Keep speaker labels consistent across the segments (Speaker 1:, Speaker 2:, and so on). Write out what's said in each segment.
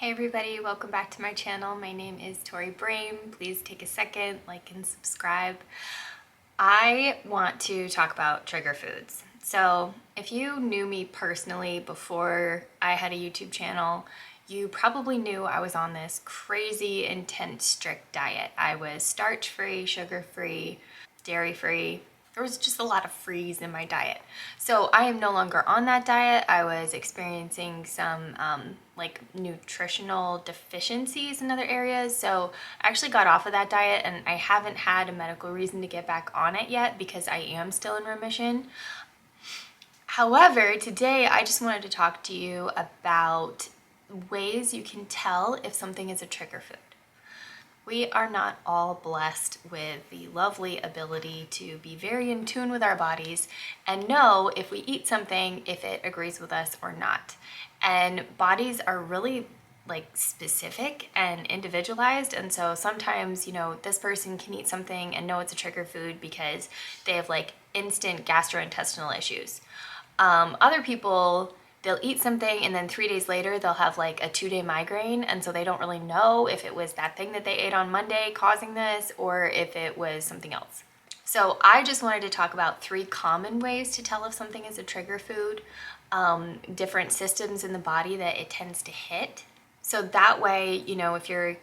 Speaker 1: Hey everybody, welcome back to my channel. My name is Tori Brame. Please take a second, like and subscribe. I want to talk about trigger foods. So if you knew me personally before I had a YouTube channel, you probably knew I was on this crazy, intense, strict diet. I was starch-free, sugar-free, dairy-free. There was just a lot of freeze in my diet. So I am no longer on that diet. I was experiencing some like nutritional deficiencies in other areas. So I actually got off of that diet and I haven't had a medical reason to get back on it yet because I am still in remission. However, today I just wanted to talk to you about ways you can tell if something is a trigger food. We are not all blessed with the lovely ability to be very in tune with our bodies and know if we eat something, if it agrees with us or not. And bodies are really like specific and individualized, and so sometimes, you know, this person can eat something and know it's a trigger food because they have like instant gastrointestinal issues. Other people, they'll eat something and then 3 days later they'll have like a 2-day migraine, and so they don't really know if it was that thing that they ate on Monday causing this or if it was something else. So I just wanted to talk about 3 common ways to tell if something is a trigger food, different systems in the body that it tends to hit. So that way, you know, if you're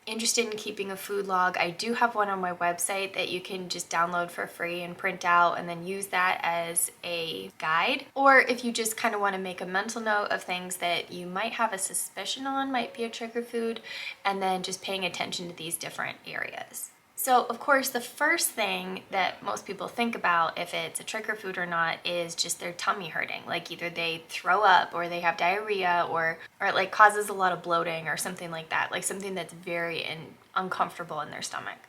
Speaker 1: interested in keeping a food log, I do have one on my website that you can just download for free and print out and then use that as a guide. Or if you just kind of want to make a mental note of things that you might have a suspicion on might be a trigger food, and then just paying attention to these different areas. So of course, the first thing that most people think about if it's a trigger food or not is just their tummy hurting. Like either they throw up or they have diarrhea or it like causes a lot of bloating or something like that, like something that's very uncomfortable in their stomach.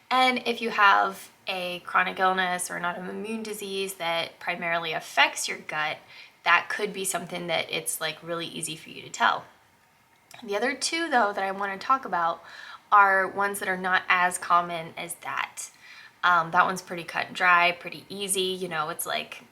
Speaker 1: And if you have a chronic illness or an autoimmune disease that primarily affects your gut, that could be something that it's like really easy for you to tell. The other 2 though that I want to talk about are ones that are not as common as that. That one's pretty cut and dry, pretty easy. You know, it's like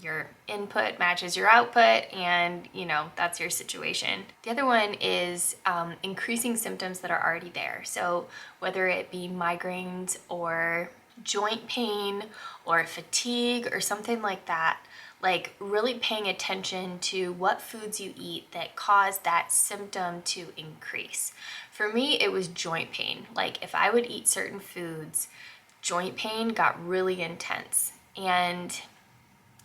Speaker 1: your input matches your output and, you know, that's your situation. The other one is increasing symptoms that are already there. So whether it be migraines or joint pain or fatigue or something like that, like really paying attention to what foods you eat that cause that symptom to increase. For me, it was joint pain. Like if I would eat certain foods, joint pain got really intense. And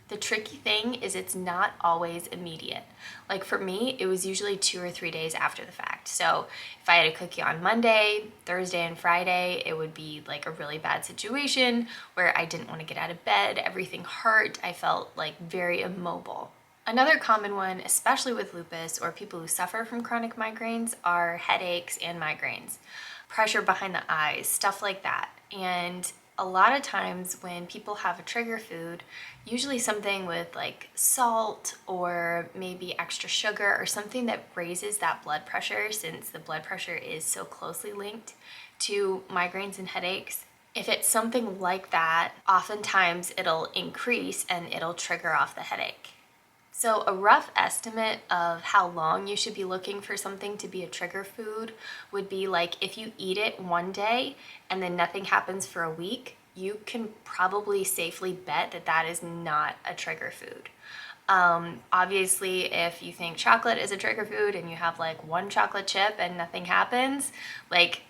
Speaker 1: the tricky thing is it's not always immediate. Like for me, it was usually 2 or 3 days after the fact. So if I had a cookie on Monday, Thursday, and Friday, it would be like a really bad situation where I didn't want to get out of bed, everything hurt, I felt like very immobile. Another common one, especially with lupus or people who suffer from chronic migraines, are headaches and migraines, pressure behind the eyes, stuff like that. And a lot of times when people have a trigger food, usually something with like salt or maybe extra sugar or something that raises that blood pressure, since the blood pressure is so closely linked to migraines and headaches. If it's something like that, oftentimes it'll increase and it'll trigger off the headache. So a rough estimate of how long you should be looking for something to be a trigger food would be like if you eat it one day and then nothing happens for a week, you can probably safely bet that that is not a trigger food. Obviously, if you think chocolate is a trigger food and you have like one chocolate chip and nothing happens, like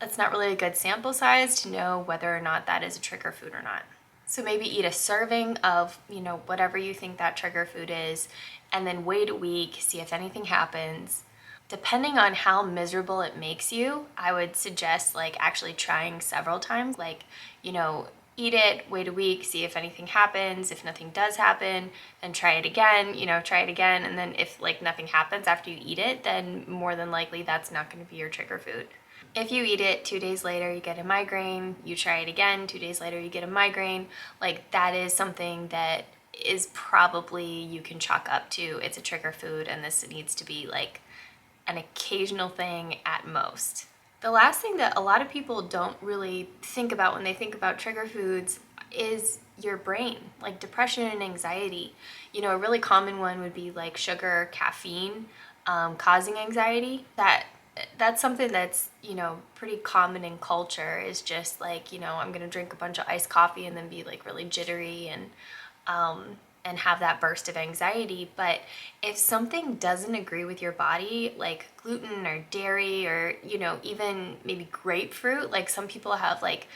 Speaker 1: that's not really a good sample size to know whether or not that is a trigger food or not. So maybe eat a serving of, you know, whatever you think that trigger food is, and then wait a week, see if anything happens. Depending on how miserable it makes you, I would suggest like actually trying several times. Like, you know, eat it, wait a week, see if anything happens. If nothing does happen, then try it again, you know, try it again. And then if like nothing happens after you eat it, then more than likely that's not going to be your trigger food. If you eat it 2 days later, you get a migraine, you try it again, 2 days later, you get a migraine, like that is something that is probably you can chalk up to it's a trigger food, and this needs to be like an occasional thing at most. The last thing that a lot of people don't really think about when they think about trigger foods is your brain, like depression and anxiety. You know, a really common one would be like sugar, caffeine. causing anxiety. That's something that's, you know, pretty common in culture, is just like, you know, I'm gonna drink a bunch of iced coffee and then be like really jittery and have that burst of anxiety. But if something doesn't agree with your body, like gluten or dairy, or, you know, even maybe grapefruit, like some people have like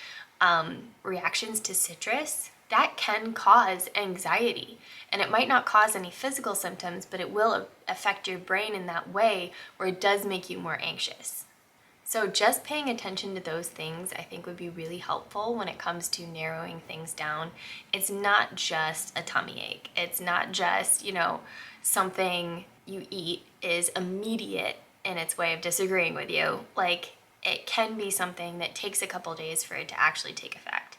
Speaker 1: reactions to citrus, that can cause anxiety. And it might not cause any physical symptoms, but it will affect your brain in that way where it does make you more anxious. So just paying attention to those things, I think, would be really helpful when it comes to narrowing things down. It's not just a tummy ache. It's not just, you know, something you eat is immediate in its way of disagreeing with you. Like, it can be something that takes a couple days for it to actually take effect.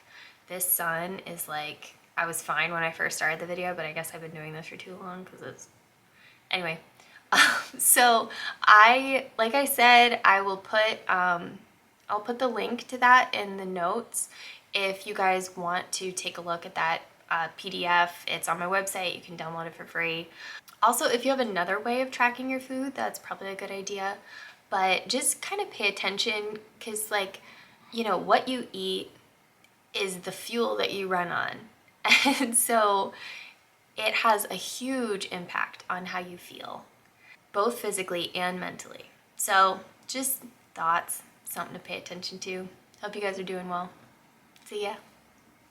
Speaker 1: This sun is like, I was fine when I first started the video, but I guess I've been doing this for too long because it's, anyway. So like I said, I will put, I'll put the link to that in the notes if you guys want to take a look at that PDF. It's on my website. You can download it for free. Also, if you have another way of tracking your food, that's probably a good idea. But just kind of pay attention, because, like, you know, what you eat is the fuel that you run on. And so it has a huge impact on how you feel, both physically and mentally. So just thoughts, something to pay attention to. Hope you guys are doing well. See ya.